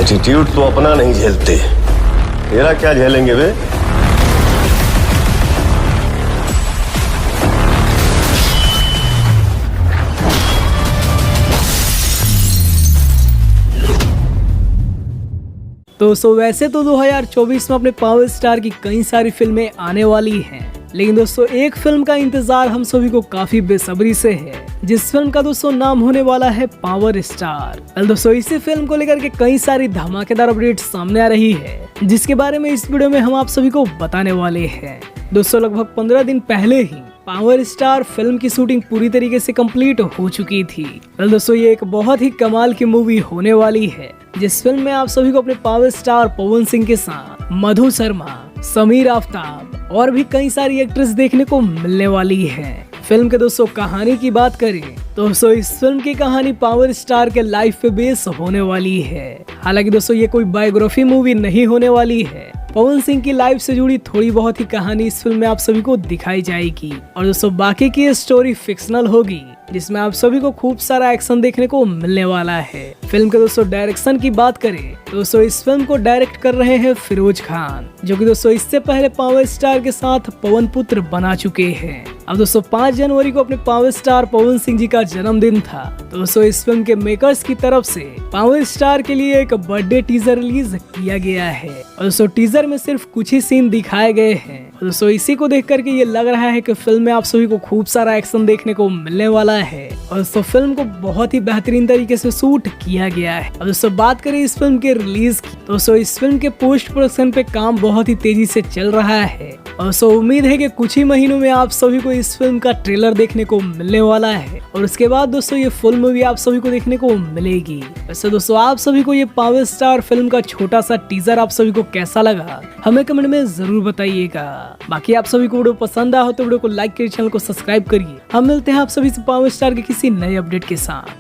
Attitude तो अपना नहीं झेलते, तेरा क्या झेलेंगे वे? दोस्तों वैसे तो 2024 में अपने पावर स्टार की कई सारी फिल्में आने वाली हैं, लेकिन दोस्तों एक फिल्म का इंतजार हम सभी को काफी बेसब्री से है, जिस फिल्म का दोस्तों नाम होने वाला है पावर स्टार। दोस्तों इसी फिल्म को लेकर के कई सारी धमाकेदार अपडेट सामने आ रही है, जिसके बारे में इस वीडियो में हम आप सभी को बताने वाले हैं। दोस्तों लगभग 15 दिन पहले ही पावर स्टार फिल्म की शूटिंग पूरी तरीके से कंप्लीट हो चुकी थी। दोस्तों ये एक बहुत ही कमाल की मूवी होने वाली है, जिस फिल्म में आप सभी को अपने पावर स्टार पवन सिंह के साथ मधु शर्मा, समीर आफ्ताब और भी कई सारी एक्ट्रेस देखने को मिलने वाली है। फिल्म के दोस्तों कहानी की बात करें तो दोस्तों इस फिल्म की कहानी पावर स्टार के लाइफ पे बेस होने वाली है। हालांकि दोस्तों ये कोई बायोग्राफी मूवी नहीं होने वाली है, पवन सिंह की लाइफ से जुड़ी थोड़ी बहुत ही कहानी इस फिल्म में आप सभी को दिखाई जाएगी और दोस्तों बाकी की स्टोरी फिक्शनल होगी, जिसमें आप सभी को खूब सारा एक्शन देखने को मिलने वाला है। फिल्म के दोस्तों डायरेक्शन की बात करें दोस्तों इस फिल्म को डायरेक्ट कर रहे हैं फिरोज खान, जो कि दोस्तों इससे पहले पावर स्टार के साथ पवन पुत्र बना चुके हैं। अब दोस्तों 5 जनवरी को अपने पावर स्टार पवन सिंह जी का जन्मदिन था। दोस्तों इस फिल्म के मेकर्स की तरफ से पावर स्टार के लिए एक बर्थडे टीजर रिलीज किया गया है और दोस्तों टीजर में सिर्फ कुछ ही सीन दिखाए गए हैं। दोस्तों इसी को देख करके ये लग रहा है कि फिल्म में आप सभी को खूब सारा एक्शन देखने को मिलने वाला है और दोस्तों फिल्म को बहुत ही बेहतरीन तरीके से शूट किया गया है। और दोस्तों बात करें इस फिल्म के रिलीज की, दोस्तों इस फिल्म के पोस्ट प्रोडक्शन पे काम बहुत ही तेजी से चल रहा है और दोस्तों उम्मीद है कि कुछ ही महीनों में आप सभी को इस फिल्म का ट्रेलर देखने को मिलने वाला है और उसके बाद दोस्तों ये फुल मूवी आप सभी को देखने को मिलेगी। वैसे दोस्तों आप सभी को ये पावर स्टार फिल्म का छोटा सा टीजर आप सभी को कैसा लगा हमें कमेंट में जरूर बताइएगा। बाकी आप सभी को वीडियो पसंद आया हो तो वीडियो को लाइक करिए, चैनल को सब्सक्राइब करिए। हम मिलते हैं आप सभी से पावर स्टार के किसी नए अपडेट के साथ।